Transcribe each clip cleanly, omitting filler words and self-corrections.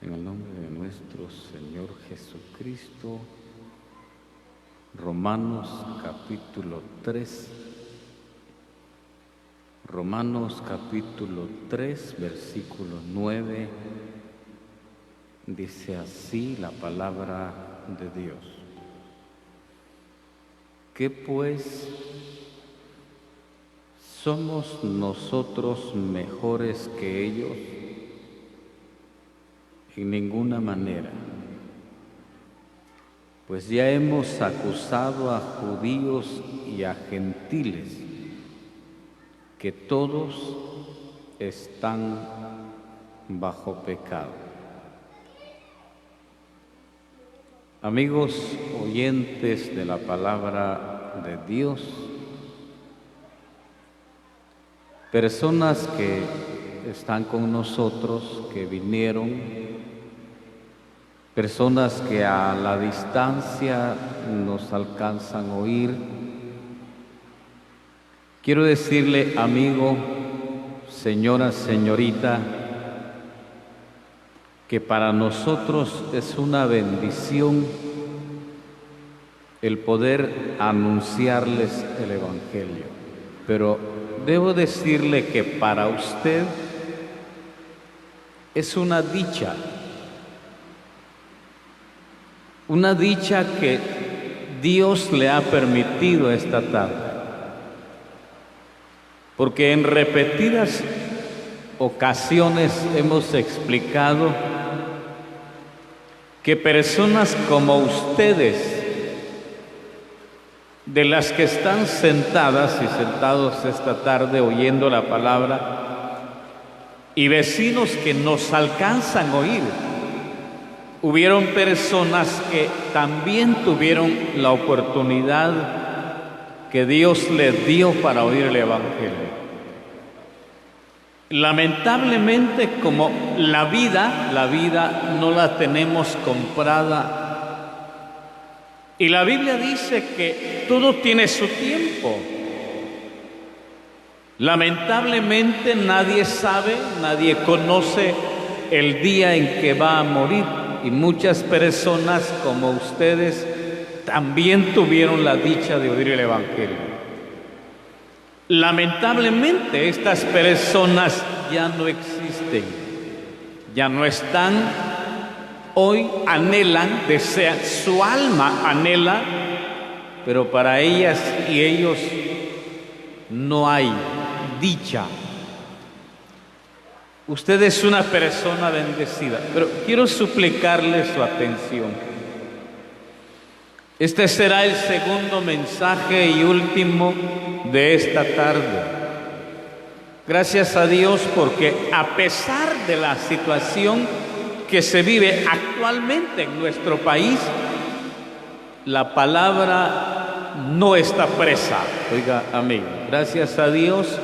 En el nombre de nuestro Señor Jesucristo, Romanos capítulo 3. Romanos capítulo 3, versículo 9, dice así la palabra de Dios. ¿Qué pues? ¿Somos nosotros mejores que ellos? En ninguna manera. Pues ya hemos acusado a judíos y a gentiles que todos están bajo pecado. Amigos oyentes de la palabra de Dios, personas que están con nosotros, que vinieron, personas que a la distancia nos alcanzan a oír. Quiero decirle, amigo, señora, señorita, que para nosotros es una bendición el poder anunciarles el Evangelio. Pero debo decirle que para usted es una dicha que Dios le ha permitido esta tarde, porque en repetidas ocasiones hemos explicado que personas como ustedes, de las que están sentadas y sentados esta tarde oyendo la palabra, y vecinos que nos alcanzan a oír, hubieron personas que también tuvieron la oportunidad que Dios les dio para oír el Evangelio. Lamentablemente, como la vida no la tenemos comprada, y la Biblia dice que todo tiene su tiempo. Lamentablemente nadie sabe, nadie conoce el día en que va a morir. Y muchas personas como ustedes también tuvieron la dicha de oír el Evangelio. Lamentablemente estas personas ya no existen, ya no están. Hoy anhelan, desean, su alma anhela, pero para ellas y ellos no hay dicha. Usted es una persona bendecida, pero quiero suplicarle su atención. Este será el segundo mensaje y último de esta tarde. Gracias a Dios, porque a pesar de la situación que se vive actualmente en nuestro país, la palabra no está presa. Oiga, amigo, gracias a Dios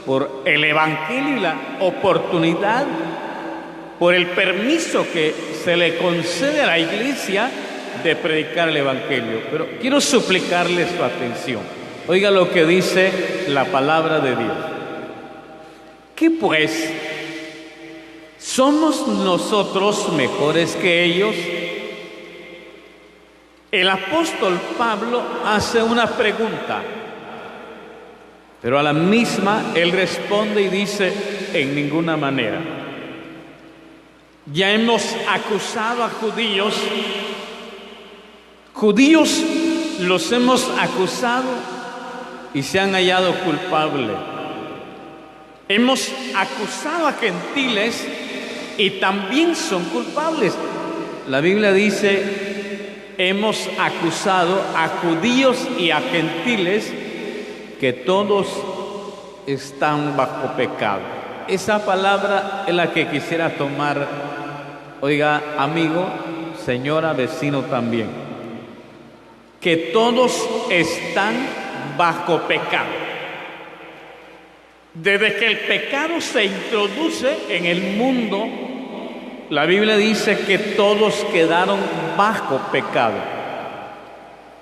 por el Evangelio y la oportunidad, por el permiso que se le concede a la iglesia de predicar el Evangelio. Pero quiero suplicarle su atención. Oiga lo que dice la palabra de Dios. ¿Qué pues? ¿Somos nosotros mejores que ellos? El apóstol Pablo hace una pregunta, pero a la misma él responde y dice: en ninguna manera. Ya hemos acusado a judíos los hemos acusado y se han hallado culpables. Hemos acusado a gentiles y también son culpables. La Biblia dice: hemos acusado a judíos y a gentiles que todos están bajo pecado. Esa palabra es la que quisiera tomar. Oiga, amigo, señora, vecino también. Que todos están bajo pecado. Desde que el pecado se introduce en el mundo, la Biblia dice que todos quedaron bajo pecado.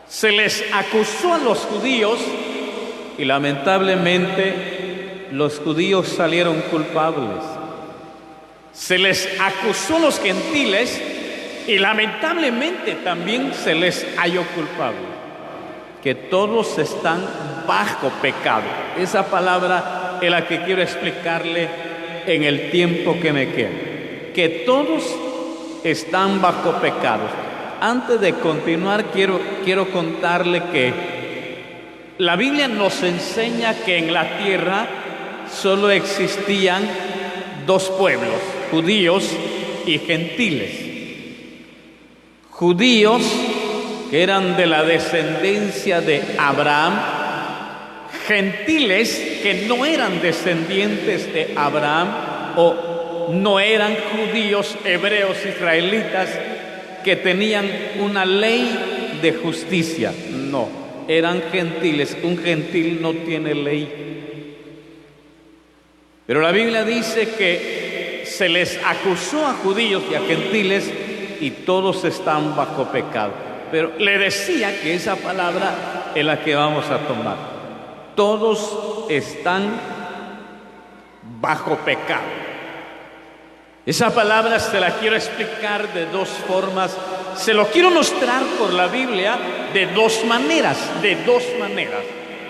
Se les acusó a los judíos y lamentablemente los judíos salieron culpables. Se les acusó a los gentiles y lamentablemente también se les halló culpable. Que todos están bajo pecado. Esa palabra es la que quiero explicarle en el tiempo que me queda. Que todos están bajo pecado. Antes de continuar, quiero contarle que la Biblia nos enseña que en la tierra solo existían dos pueblos, judíos y gentiles. Judíos, que eran de la descendencia de Abraham, gentiles que no eran descendientes de Abraham o no eran judíos, hebreos, israelitas, que tenían una ley de justicia. No, eran gentiles. Un gentil no tiene ley. Pero la Biblia dice que se les acusó a judíos y a gentiles y todos están bajo pecado. Pero le decía que esa palabra es la que vamos a tomar. Todos están bajo pecado. Esa palabra se la quiero explicar de dos formas. Se lo quiero mostrar por la Biblia de dos maneras.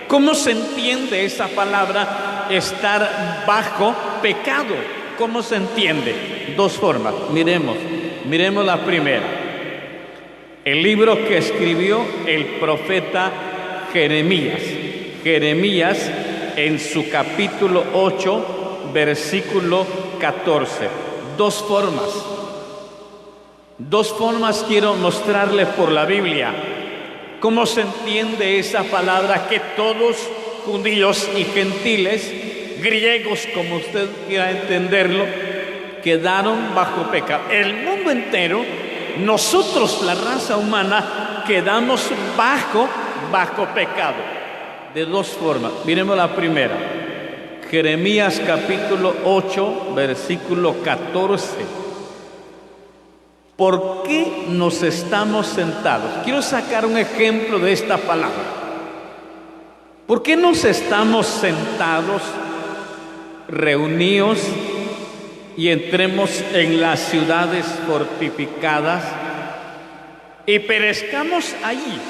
¿Cómo se entiende esa palabra, estar bajo pecado? ¿Cómo se entiende? Dos formas. Miremos la primera. El libro que escribió el profeta Jeremías. Jeremías en su capítulo 8, versículo 14. Dos formas quiero mostrarles por la Biblia. ¿Cómo se entiende esa palabra que todos, judíos y gentiles, griegos, como usted quiera entenderlo, quedaron bajo pecado? El mundo entero, nosotros, la raza humana, quedamos bajo pecado. De dos formas. Miremos la primera. Jeremías capítulo 8, versículo 14. ¿Por qué nos estamos sentados? Quiero sacar un ejemplo de esta palabra. ¿Por qué nos estamos sentados, reunidos y entremos en las ciudades fortificadas y perezcamos allí?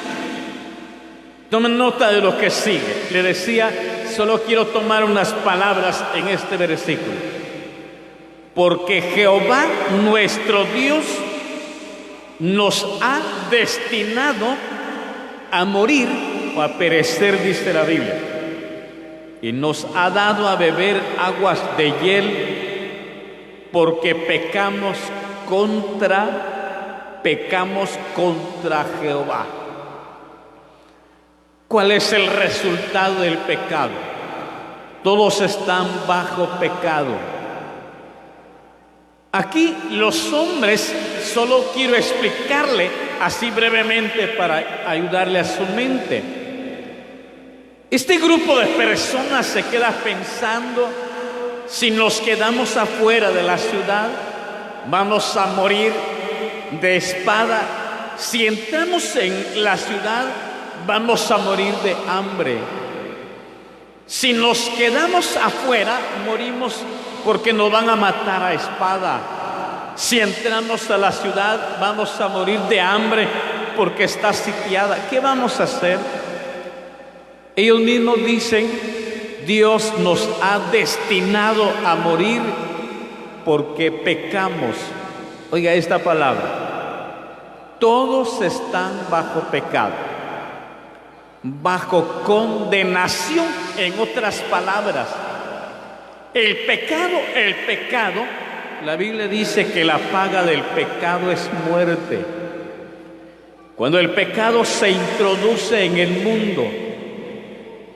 Tomen nota de lo que sigue. Le decía, solo quiero tomar unas palabras en este versículo. Porque Jehová nuestro Dios nos ha destinado a morir o a perecer, dice la Biblia. Y nos ha dado a beber aguas de hiel porque pecamos contra Jehová. ¿Cuál es el resultado del pecado? Todos están bajo pecado. Aquí los hombres, solo quiero explicarle así brevemente para ayudarle a su mente. Este grupo de personas se queda pensando, si nos quedamos afuera de la ciudad, vamos a morir de espada. Si entramos en la ciudad, vamos a morir de hambre. Si nos quedamos afuera, morimos porque nos van a matar a espada. Si entramos a la ciudad, vamos a morir de hambre porque está sitiada. ¿Qué vamos a hacer? Ellos mismos dicen, Dios nos ha destinado a morir porque pecamos. Oiga esta palabra. Todos están bajo pecado, bajo condenación. En otras palabras, el pecado, la Biblia dice que la paga del pecado es muerte. Cuando el pecado se introduce en el mundo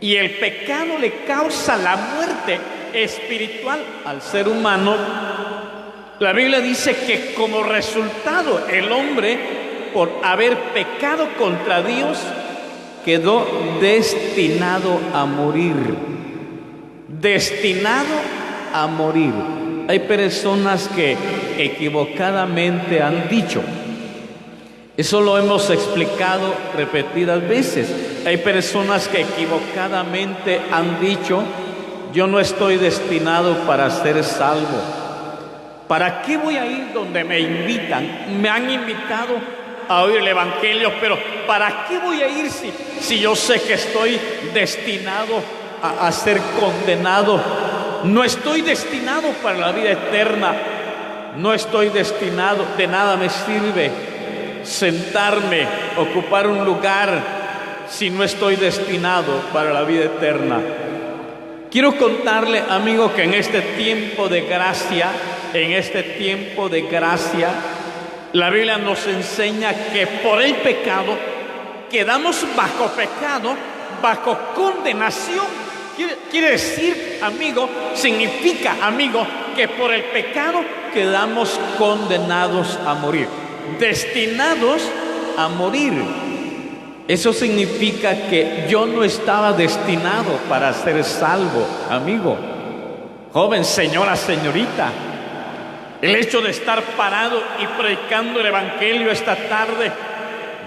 y el pecado le causa la muerte espiritual al ser humano, la Biblia dice que como resultado el hombre, por haber pecado contra Dios, quedó destinado a morir. destinado a morir. Hay personas que equivocadamente han dicho, eso lo hemos explicado repetidas veces, hay personas que equivocadamente han dicho, yo no estoy destinado para ser salvo. ¿Para qué voy a ir donde me invitan? Me han invitado a oír el Evangelio, pero ¿para qué voy a ir si yo sé que estoy destinado a ser condenado? No estoy destinado para la vida eterna. No estoy destinado, de nada me sirve sentarme, ocupar un lugar, si no estoy destinado para la vida eterna. Quiero contarle, amigo, que en este tiempo de gracia, la Biblia nos enseña que por el pecado quedamos bajo pecado, bajo condenación. Quiere decir, amigo, significa, amigo, que por el pecado quedamos condenados a morir, destinados a morir. Eso significa que yo no estaba destinado para ser salvo, amigo. Joven, señora, señorita, el hecho de estar parado y predicando el Evangelio esta tarde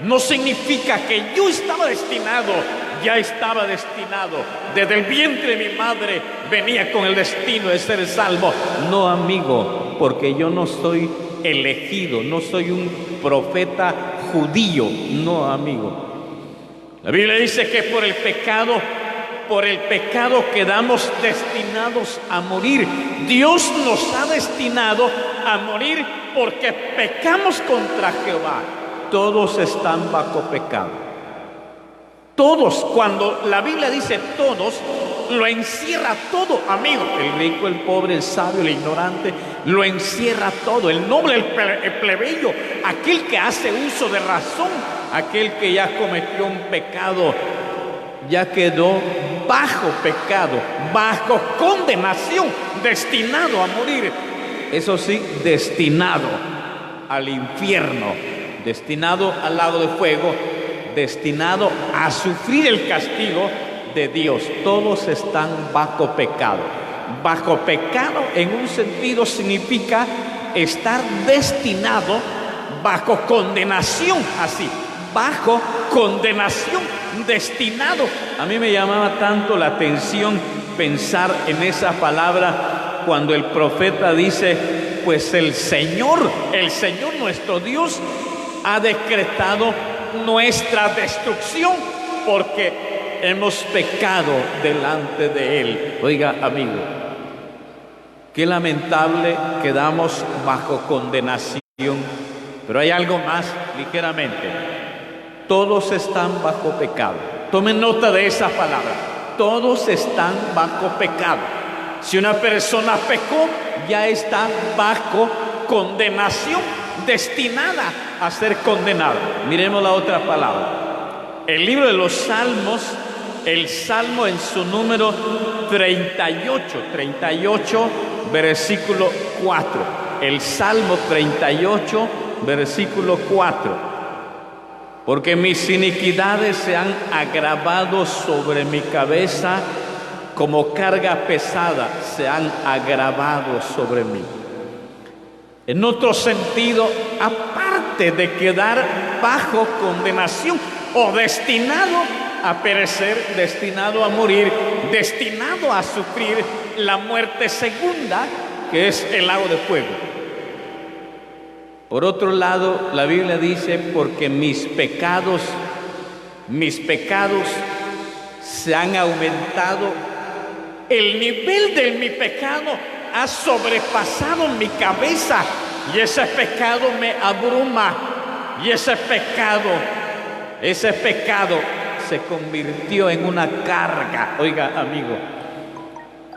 no significa que yo estaba destinado, ya estaba destinado. Desde el vientre de mi madre venía con el destino de ser salvo. No, amigo, porque yo no soy elegido, no soy un profeta judío. No, amigo. La Biblia dice que por el pecado quedamos destinados a morir. Dios nos ha destinado a morir porque pecamos contra Jehová. Todos están bajo pecado. Todos, cuando la Biblia dice todos, lo encierra todo, amigo. El rico, el pobre, el sabio, el ignorante, lo encierra todo. El noble, el plebeyo, aquel que hace uso de razón, aquel que ya cometió un pecado, ya quedó bajo pecado, bajo condenación, destinado a morir. Eso sí, destinado al infierno, destinado al lago de fuego, destinado a sufrir el castigo de Dios. Todos están bajo pecado. Bajo pecado, en un sentido, significa estar destinado bajo condenación, así, bajo condenación, destinado. A mí me llamaba tanto la atención pensar en esa palabra cuando el profeta dice, pues el Señor nuestro Dios ha decretado nuestra destrucción porque hemos pecado delante de Él. Oiga, amigo, qué lamentable, quedamos bajo condenación. Pero hay algo más, ligeramente. Todos están bajo pecado. Tomen nota de esa palabra. Todos están bajo pecado. Si una persona pecó, ya está bajo condenación, destinada a ser condenada. Miremos la otra palabra. El libro de los Salmos, el Salmo en su número 38, versículo 4. El Salmo 38, versículo 4. Porque mis iniquidades se han agravado sobre mi cabeza, como carga pesada se han agravado sobre mí. En otro sentido, aparte de quedar bajo condenación o destinado a perecer, destinado a morir, destinado a sufrir la muerte segunda, que es el lago de fuego. Por otro lado, la Biblia dice, porque mis pecados se han aumentado, el nivel de mi pecado ha sobrepasado mi cabeza y ese pecado me abruma y ese pecado se convirtió en una carga. Oiga, amigo,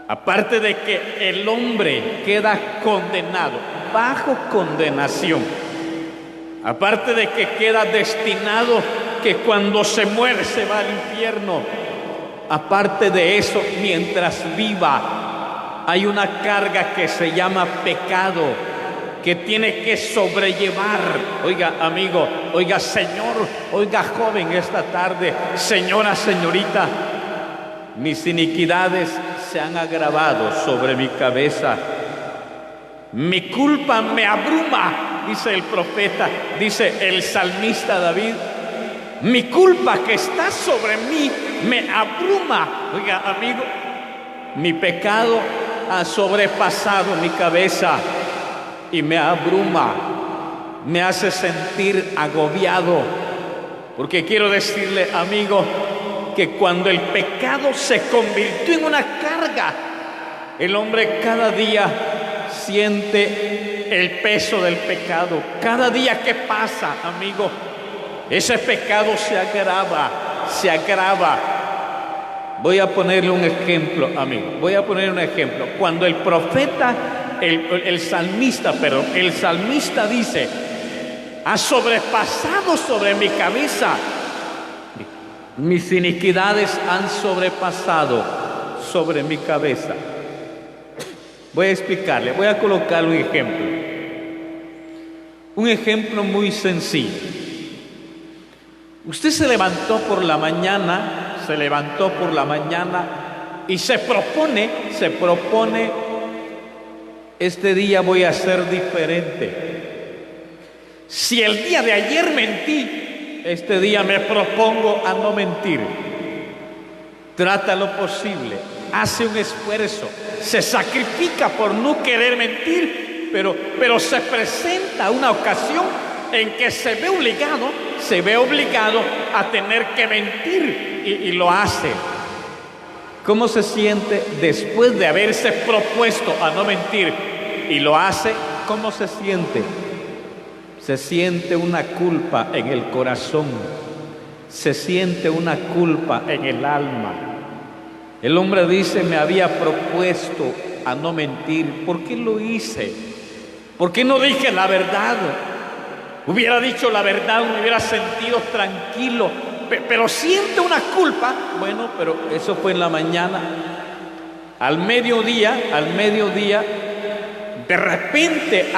aparte de que el hombre queda condenado, bajo condenación, aparte de que queda destinado que cuando se muere se va al infierno, aparte de eso, mientras viva hay una carga que se llama pecado que tiene que sobrellevar. Oiga, amigo, oiga, señor, oiga, joven, esta tarde, señora, señorita, mis iniquidades se han agravado sobre mi cabeza. Mi culpa me abruma, dice el profeta, dice el salmista David. Mi culpa que está sobre mí me abruma. Oiga, amigo, mi pecado ha sobrepasado mi cabeza y me abruma, me hace sentir agobiado. Porque quiero decirle, amigo, que cuando el pecado se convirtió en una carga, el hombre cada día siente el peso del pecado. Cada día que pasa, amigo, ese pecado se agrava, se agrava. Voy a ponerle un ejemplo, amigo. Voy a poner un ejemplo. Cuando el profeta, el salmista dice: ha sobrepasado sobre mi cabeza, mis iniquidades han sobrepasado sobre mi cabeza. Voy a explicarle, voy a colocarle un ejemplo. Un ejemplo muy sencillo. Usted se levantó por la mañana y se propone, este día voy a ser diferente. Si el día de ayer mentí, este día me propongo a no mentir. Trata lo posible, hace un esfuerzo, se sacrifica por no querer mentir, pero se presenta una ocasión en que se ve obligado a tener que mentir y lo hace. ¿Cómo se siente después de haberse propuesto a no mentir y lo hace? ¿Cómo se siente? Se siente una culpa en el corazón, se siente una culpa en el alma. El hombre dice: me había propuesto a no mentir. ¿Por qué lo hice? ¿Por qué no dije la verdad? Hubiera dicho la verdad, me hubiera sentido tranquilo, pero siente una culpa. Bueno, pero eso fue en la mañana. Al mediodía, de repente,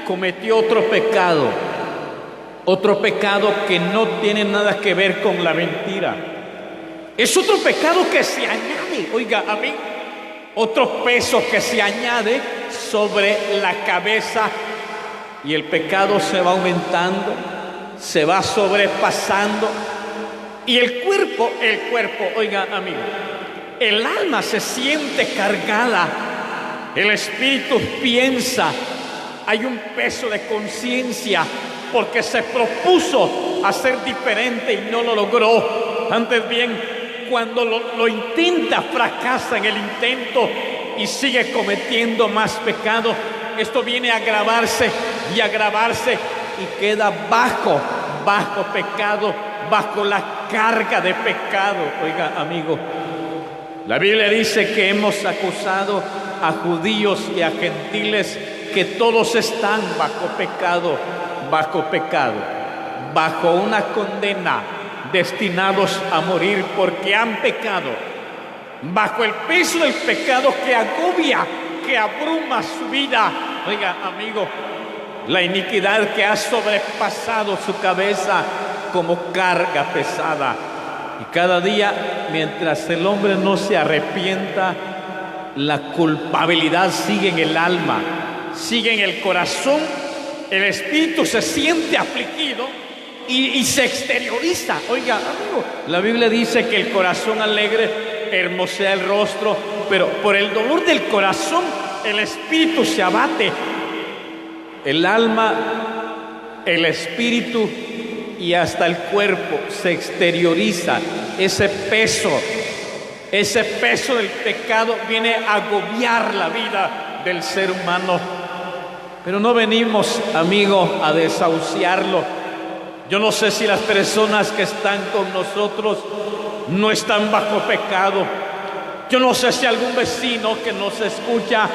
cometió otro pecado que no tiene nada que ver con la mentira. Es otro pecado que se añade, oiga, a mí, otro peso que se añade sobre la cabeza, y el pecado se va aumentando, se va sobrepasando, y el cuerpo, oiga, amigo, el alma se siente cargada, el espíritu piensa. Hay un peso de conciencia porque se propuso a ser diferente y no lo logró. Antes bien, cuando lo intenta, fracasa en el intento y sigue cometiendo más pecado. Esto viene a agravarse y queda bajo pecado, bajo la carga de pecado. Oiga, amigo, la Biblia dice que hemos acusado a judíos y a gentiles, que todos están bajo una condena, destinados a morir porque han pecado, bajo el peso del pecado que agobia, que abruma su vida. Oiga, amigo, la iniquidad que ha sobrepasado su cabeza como carga pesada. Y cada día, mientras el hombre no se arrepienta, la culpabilidad sigue en el alma, sigue en el corazón. El espíritu se siente afligido y se exterioriza. Oiga, amigo, la Biblia dice que el corazón alegre hermosea el rostro, pero por el dolor del corazón el espíritu se abate. El alma, el espíritu y hasta el cuerpo se exterioriza. Ese peso del pecado viene a agobiar la vida del ser humano. Pero no venimos, amigo, a desahuciarlo. Yo no sé si las personas que están con nosotros no están bajo pecado. Yo no sé si algún vecino que nos escucha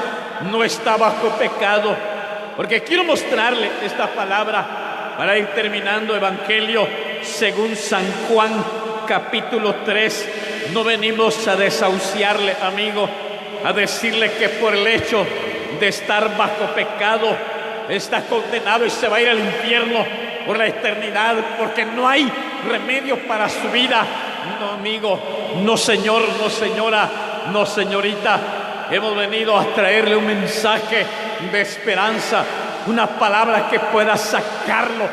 no está bajo pecado. Porque quiero mostrarle esta palabra para ir terminando. Evangelio según San Juan, capítulo 3. No venimos a desahuciarle, amigo, a decirle que por el hecho de estar bajo pecado está condenado y se va a ir al infierno por la eternidad, porque no hay remedio para su vida, No, amigo, no, señor, no, señora, no, señorita. Hemos venido a traerle un mensaje de esperanza, una palabra que pueda sacarlo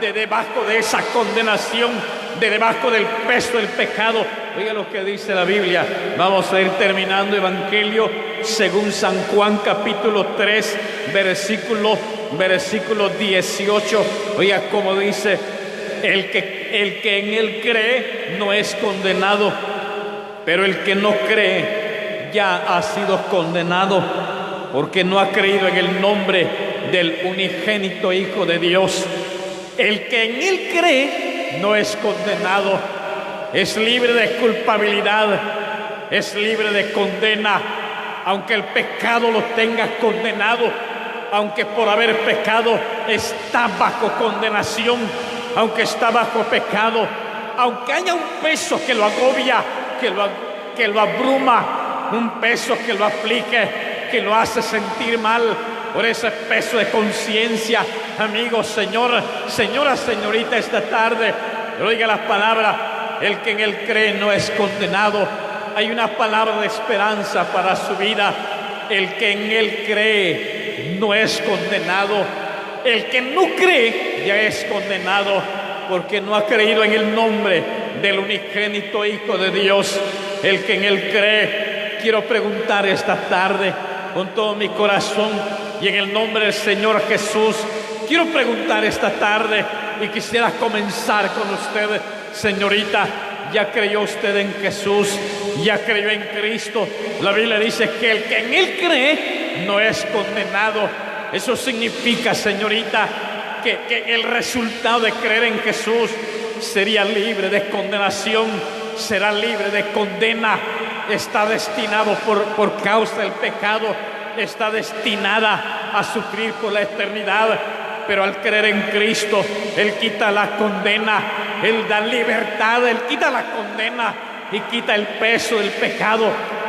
de debajo de esa condenación, de debajo del peso del pecado. Oiga lo que dice la Biblia. Vamos a ir terminando. Evangelio según San Juan, capítulo 3, versículo 18. Oiga cómo dice: el que en él cree no es condenado, pero el que no cree ya ha sido condenado, porque no ha creído en el nombre del unigénito Hijo de Dios. El que en él cree no es condenado, es libre de culpabilidad, es libre de condena, aunque el pecado lo tenga condenado, aunque por haber pecado está bajo condenación, aunque está bajo pecado, aunque haya un peso que lo agobia, que lo abruma, un peso que lo aplique, que lo hace sentir mal, por ese peso de conciencia. Amigo, señora, señorita, esta tarde, oiga la palabra: el que en él cree no es condenado. Hay una palabra de esperanza para su vida. El que en él cree no es condenado. El que no cree ya es condenado, porque no ha creído en el nombre del unigénito Hijo de Dios. El que en él cree. Quiero preguntar esta tarde con todo mi corazón y en el nombre del Señor Jesús, quiero preguntar esta tarde, y quisiera comenzar con usted, señorita. ¿Ya creyó usted en Jesús? ¿Ya creyó en Cristo? La Biblia dice que el que en él cree no es condenado. Eso significa, señorita, que el resultado de creer en Jesús sería libre de condenación, será libre de condena. Está destinado por causa del pecado, está destinada a sufrir por la eternidad. Pero al creer en Cristo, Él quita la condena, Él da libertad, Él quita la condena y quita el peso del pecado,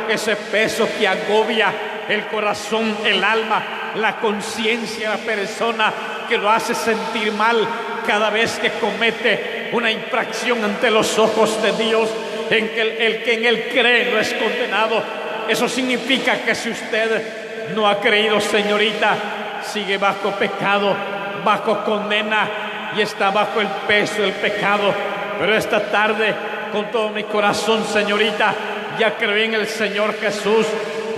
ese peso que agobia el corazón, el alma, la conciencia de la persona, que lo hace sentir mal cada vez que comete una infracción ante los ojos de Dios. El que en él cree no es condenado. Eso significa que si usted no ha creído, señorita, sigue bajo pecado, bajo condena, y está bajo el peso del pecado. Pero esta tarde, con todo mi corazón, señorita, ya creo en el Señor Jesús,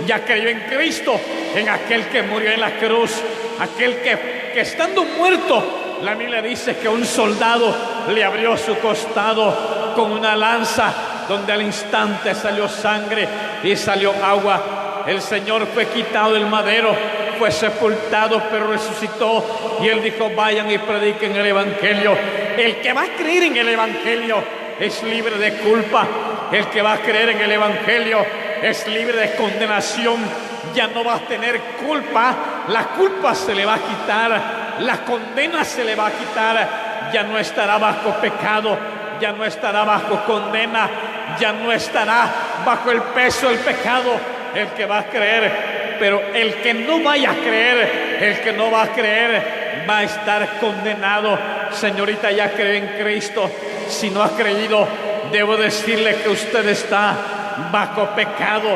ya creyó en Cristo, en aquel que murió en la cruz, aquel que estando muerto, la Biblia dice que un soldado le abrió su costado con una lanza, donde al instante salió sangre y salió agua. El Señor fue quitado del madero, fue sepultado, pero resucitó, y Él dijo: vayan y prediquen el Evangelio. El que va a creer en el Evangelio es libre de culpa. El que va a creer en el Evangelio es libre de condenación. Ya no va a tener culpa, la culpa se le va a quitar, la condena se le va a quitar. Ya no estará bajo pecado, ya no estará bajo condena, ya no estará bajo el peso del pecado. El que va a creer. Pero el que no vaya a creer, el que no va a creer, va a estar condenado. Señorita, ya cree en Cristo. Si no ha creído, debo decirle que usted está bajo pecado,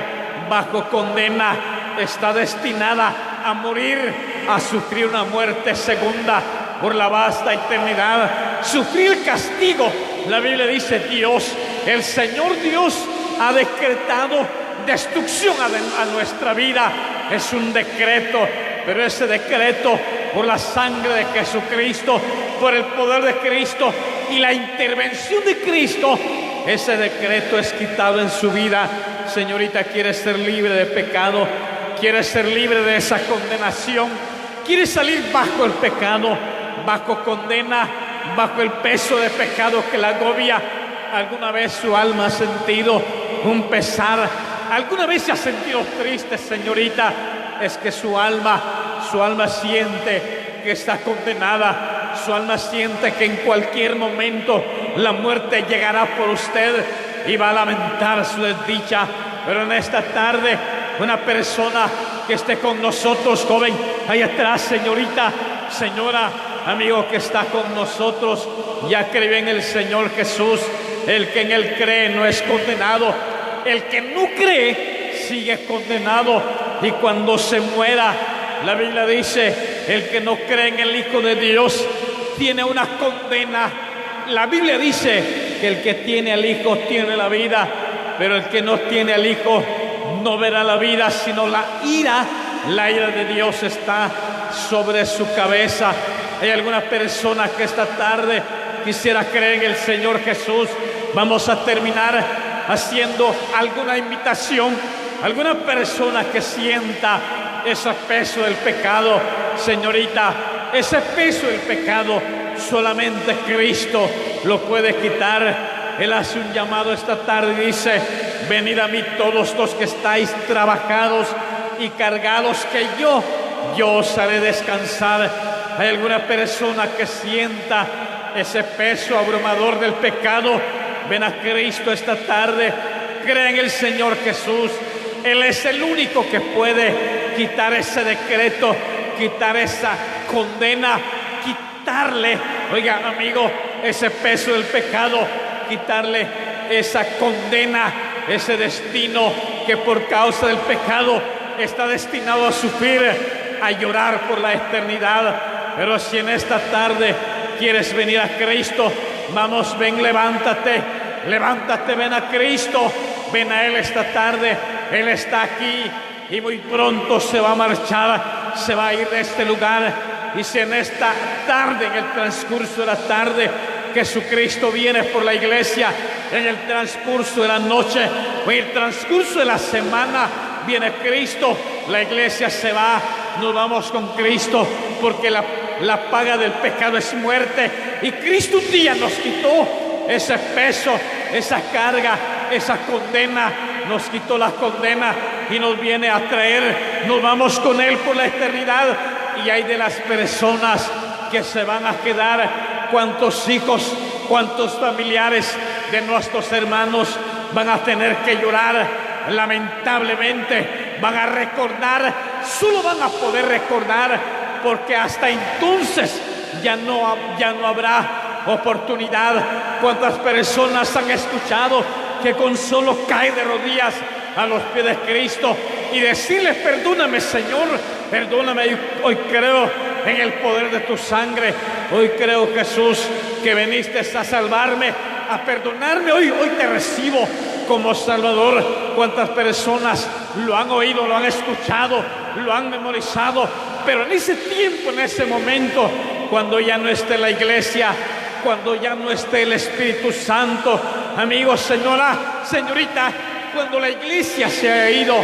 bajo condena. Está destinada a morir, a sufrir una muerte segunda por la vasta eternidad, sufrir castigo. La Biblia dice: Dios, el Señor Dios, ha decretado destrucción a nuestra vida. Es un decreto, pero ese decreto, por la sangre de Jesucristo, por el poder de Cristo y la intervención de Cristo, ese decreto es quitado en su vida. Señorita, ¿quiere ser libre de pecado? ¿Quiere ser libre de esa condenación? ¿Quiere salir bajo el pecado, bajo condena, bajo el peso de pecado que la agobia? ¿Alguna vez su alma ha sentido un pesar? ¿Alguna vez se ha sentido triste, señorita? Es que su alma siente que está condenada. Su alma siente que en cualquier momento la muerte llegará por usted y va a lamentar su desdicha. Pero en esta tarde, una persona que esté con nosotros, joven, ahí atrás, señorita, señora, amigo que está con nosotros, ya creyó en el Señor Jesús, el que en él cree no es condenado. El que no cree sigue condenado, y cuando se muera, la Biblia dice, el que no cree en el Hijo de Dios tiene una condena. La Biblia dice que el que tiene al Hijo tiene la vida, pero el que no tiene al Hijo no verá la vida, sino la ira. La ira de Dios está sobre su cabeza. Hay alguna persona que esta tarde quisiera creer en el Señor Jesús. Vamos a terminar haciendo alguna invitación. Alguna persona que sienta ese peso del pecado, señorita, ese peso del pecado, solamente Cristo lo puede quitar. Él hace un llamado esta tarde y dice: venid a mí todos los que estáis trabajados y cargados, que yo os haré descansar. Hay alguna persona que sienta ese peso abrumador del pecado. Ven a Cristo esta tarde. Cree en el Señor Jesús. Él es el único que puede quitar ese decreto, quitar esa condena, quitarle, oiga amigo, ese peso del pecado, quitarle esa condena, ese destino que por causa del pecado está destinado a sufrir, a llorar por la eternidad. Pero si en esta tarde quieres venir a Cristo, vamos, ven, levántate, ven a Cristo, ven a Él esta tarde. Él está aquí y muy pronto se va a marchar, se va a ir de este lugar. Y si en esta tarde, en el transcurso de la tarde, Jesucristo viene por la iglesia, en el transcurso de la noche o en el transcurso de la semana viene Cristo, la iglesia se va, nos vamos con Cristo, porque la paga del pecado es muerte, y Cristo un día nos quitó ese peso, esa carga, esa condena, nos quitó la condena y nos viene a traer, nos vamos con Él por la eternidad. Y hay de las personas que se van a quedar, cuántos hijos, cuántos familiares de nuestros hermanos van a tener que llorar, lamentablemente van a recordar, solo van a poder recordar, porque hasta entonces ya no habrá oportunidad. Cuántas personas han escuchado que con solo caer de rodillas a los pies de Cristo y decirle: perdóname, Señor, perdóname, hoy creo en el poder de tu sangre, hoy creo, Jesús, que viniste a salvarme, a perdonarme, hoy te recibo como Salvador. Cuántas personas lo han oído, lo han escuchado, lo han memorizado, pero en ese tiempo, en ese momento, cuando ya no esté la iglesia, cuando ya no esté el Espíritu Santo, amigos, señora, señorita, cuando la iglesia se ha ido,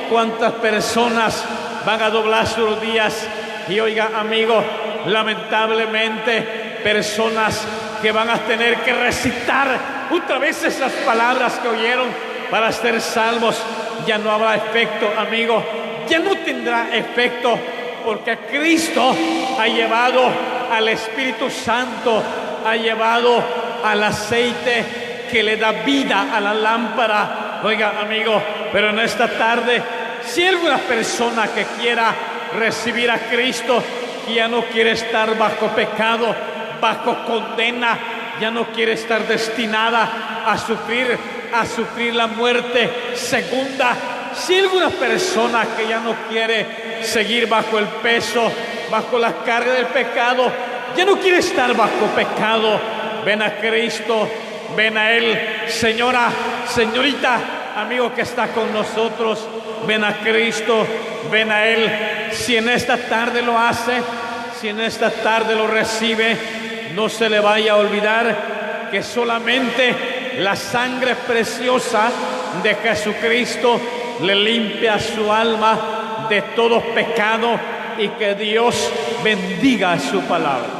cuántas personas van a doblar sus rodillas. Y oiga, amigo, lamentablemente personas que van a tener que recitar otra vez esas palabras que oyeron para ser salvos. Ya no habrá efecto, amigo, ya no tendrá efecto, porque Cristo ha llevado al Espíritu Santo, ha llevado al aceite que le da vida a la lámpara. Oiga, amigo, pero en esta tarde, si hay alguna persona que quiera recibir a Cristo, que ya no quiere estar bajo pecado, bajo condena, ya no quiere estar destinada a sufrir la muerte segunda. Si hay alguna persona que ya no quiere seguir bajo el peso, bajo la carga del pecado, ya no quiere estar bajo pecado, ven a Cristo, ven a Él. Señora, señorita, amigo que está con nosotros, ven a Cristo, ven a Él. Si en esta tarde lo hace, si en esta tarde lo recibe, no se le vaya a olvidar que solamente la sangre preciosa de Jesucristo le limpia su alma de todo pecado, y que Dios bendiga su palabra.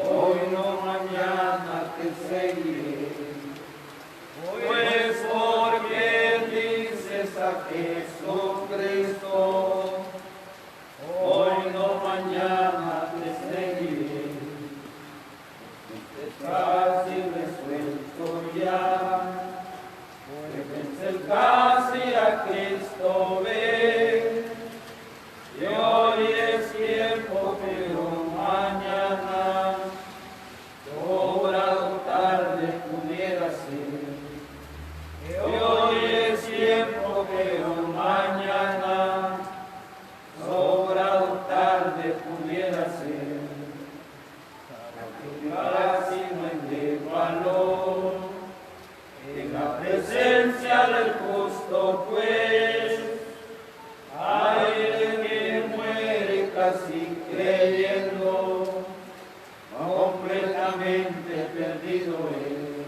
Hoy no, mañana te Jesucristo, hoy no mañana te seguiré, casi resuelto ya, que vence el casi a Cristo ve, y hoy es tiempo, pero mañana, sobrado tarde pudiera ser, que hoy es tiempo, pero mañana, sobrado tarde pudiera ser, porque casi no hay de valor en la presencia del justo, pues hay de quien muere casi creyendo, completamente perdido él.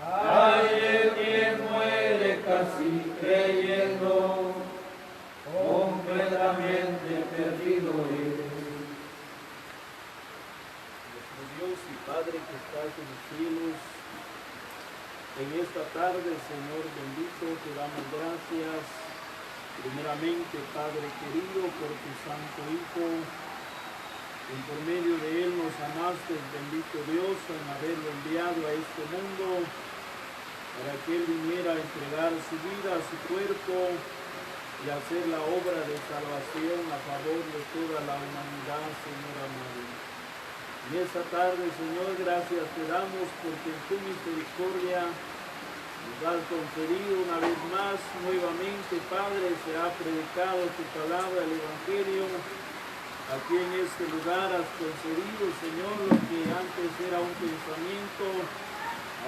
Hay de quien muere casi creyendo, completamente perdido él. Nuestro Dios y Padre que estás en los cielos, en esta tarde, Señor bendito, te damos gracias, primeramente, Padre querido, por tu Santo Hijo, que por medio de él nos amaste, bendito Dios, en haberlo enviado a este mundo, para que él viniera a entregar su vida, su cuerpo, y hacer la obra de salvación a favor de toda la humanidad, Señor amado. En esta tarde, Señor, gracias te damos porque en tu misericordia nos has concedido una vez más, nuevamente, Padre, se ha predicado tu palabra, el Evangelio. Aquí en este lugar has concedido, Señor, lo que antes era un pensamiento,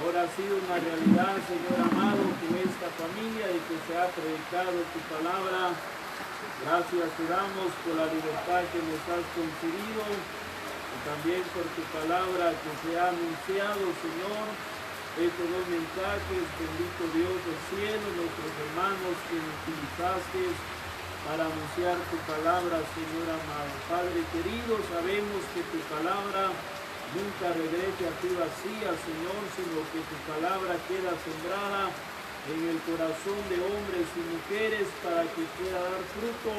ahora ha sido una realidad, Señor amado, con esta familia y que se ha predicado tu palabra. Gracias te damos por la libertad que nos has concedido y también por tu palabra que se ha anunciado, Señor. Estos dos mensajes, bendito Dios del cielo, nuestros hermanos que utilizaste para anunciar tu palabra, Señor amado. Padre querido, sabemos que tu palabra nunca regrese a ti vacía, Señor, sino que tu palabra queda sembrada en el corazón de hombres y mujeres para que pueda dar fruto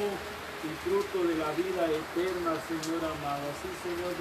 y fruto de la vida eterna, Señor amado. Así, Señor,